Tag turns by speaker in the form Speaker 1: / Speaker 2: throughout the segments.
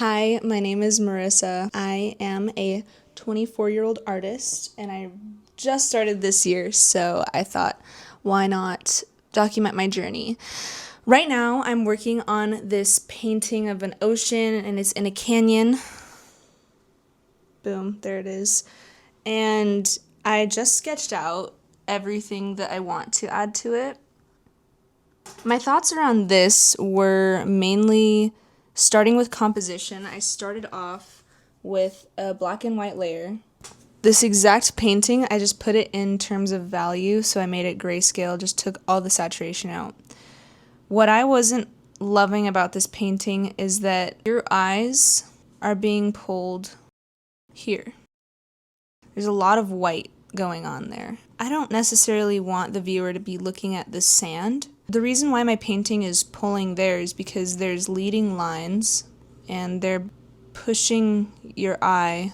Speaker 1: Hi, my name is Marissa. I am a 24-year-old artist and I just started this year, so I thought, why not document my journey? Right now, I'm working on this painting of an ocean and it's in a canyon. Boom, there it is. And I just sketched out everything that I want to add to it. My thoughts around this were mainly starting with composition. I started off with a black and white layer. This exact painting, I just put it in terms of value, so I made it grayscale, just took all the saturation out. What I wasn't loving about this painting is that your eyes are being pulled here. There's a lot of white going on there. I don't necessarily want the viewer to be looking at the sand. The reason why my painting is pulling there is because there's leading lines and they're pushing your eye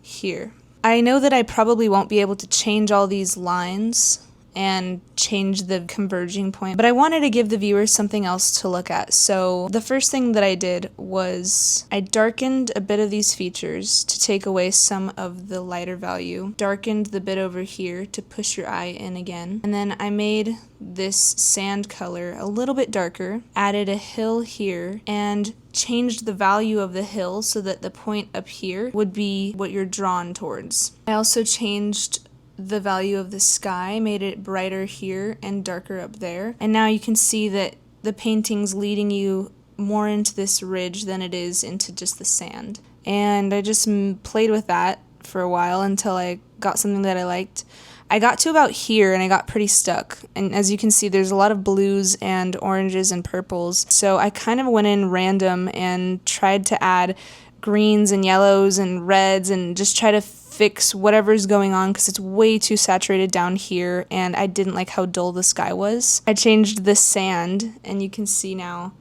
Speaker 1: here. I know that I probably won't be able to change all these lines and change the converging point, but I wanted to give the viewer something else to look at. So the first thing that I did was I darkened a bit of these features to take away some of the lighter value, darkened the bit over here to push your eye in again, and then I made this sand color a little bit darker, added a hill here, and changed the value of the hill so that the point up here would be what you're drawn towards. I also changed the value of the sky, made it brighter here and darker up there. And now you can see that the painting's leading you more into this ridge than it is into just the sand. And I just played with that for a while until I got something that I liked. I got to about here and I got pretty stuck. And as you can see, there's a lot of blues and oranges and purples. So I kind of went in random and tried to add greens and yellows and reds and just try to fix whatever's going on because it's way too saturated down here and I didn't like how dull the sky was. I changed the sand and you can see now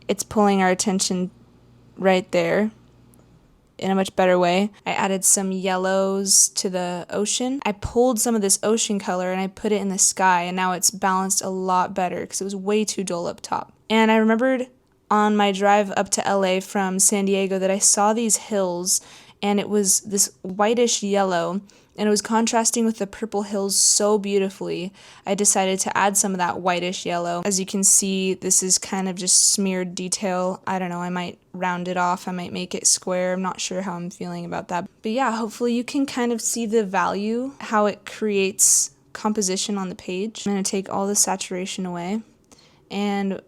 Speaker 1: it's pulling our attention right there in a much better way. I added some yellows to the ocean. I pulled some of this ocean color and I put it in the sky and now it's balanced a lot better because it was way too dull up top. And I remembered on my drive up to LA from San Diego that I saw these hills and it was this whitish yellow and it was contrasting with the purple hills so beautifully. I decided to add some of that whitish yellow. As you can see, this is kind of just smeared detail. I don't know, I might round it off, I might make it square. I'm not sure how I'm feeling about that. But yeah, hopefully you can kind of see the value, how it creates composition on the page. I'm going to take all the saturation away and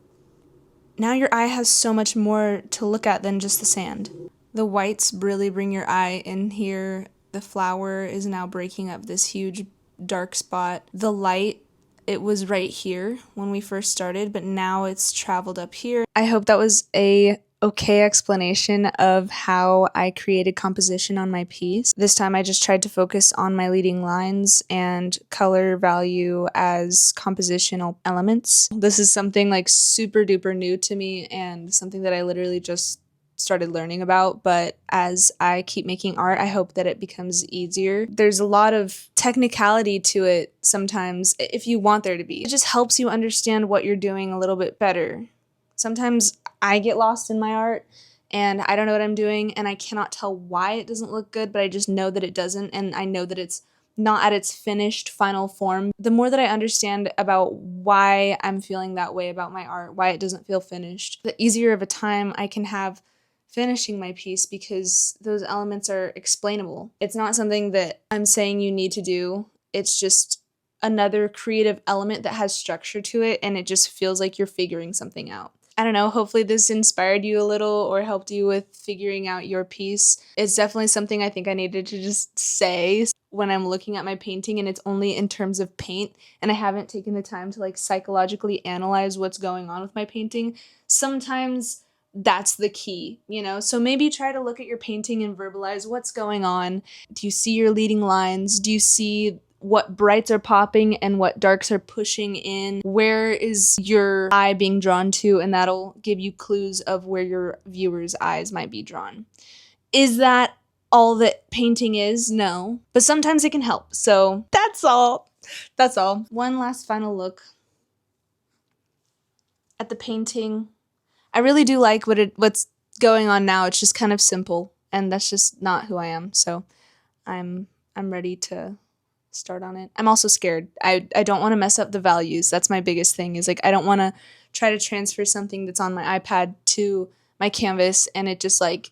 Speaker 1: now your eye has so much more to look at than just the sand. The whites really bring your eye in here. The flower is now breaking up this huge dark spot. The light, it was right here when we first started, but now it's traveled up here. I hope that was a okay explanation of how I created composition on my piece. This time I just tried to focus on my leading lines and color value as compositional elements. This is something like super duper new to me and something that I literally just started learning about, but as I keep making art, I hope that it becomes easier. There's a lot of technicality to it sometimes, if you want there to be. It just helps you understand what you're doing a little bit better. Sometimes I get lost in my art and I don't know what I'm doing and I cannot tell why it doesn't look good, but I just know that it doesn't and I know that it's not at its finished final form. The more that I understand about why I'm feeling that way about my art, why it doesn't feel finished, the easier of a time I can have finishing my piece because those elements are explainable. It's not something that I'm saying you need to do. It's just another creative element that has structure to it and it just feels like you're figuring something out. I don't know, hopefully this inspired you a little or helped you with figuring out your piece. It's definitely something I think I needed to just say when I'm looking at my painting and it's only in terms of paint and I haven't taken the time to like psychologically analyze what's going on with my painting. Sometimes that's the key, you know? So maybe try to look at your painting and verbalize what's going on. Do you see your leading lines? Do you see what brights are popping and what darks are pushing in? Where is your eye being drawn to? And that'll give you clues of where your viewer's eyes might be drawn. Is that all that painting is? No. But sometimes it can help. So that's all. That's all. One last final look at the painting. I really do like what's going on now. It's just kind of simple, and that's just not who I am. So I'm ready to start on it. I'm also scared. I don't want to mess up the values. That's my biggest thing, is like I don't want to try to transfer something that's on my iPad to my canvas and it just like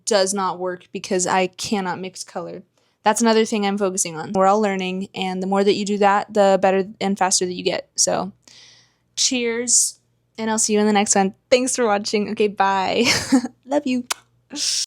Speaker 1: does not work because I cannot mix color. That's another thing I'm focusing on. We're all learning, and the more that you do that, the better and faster that you get. So cheers, and I'll see you in the next one. Thanks for watching. Okay, bye. Love you.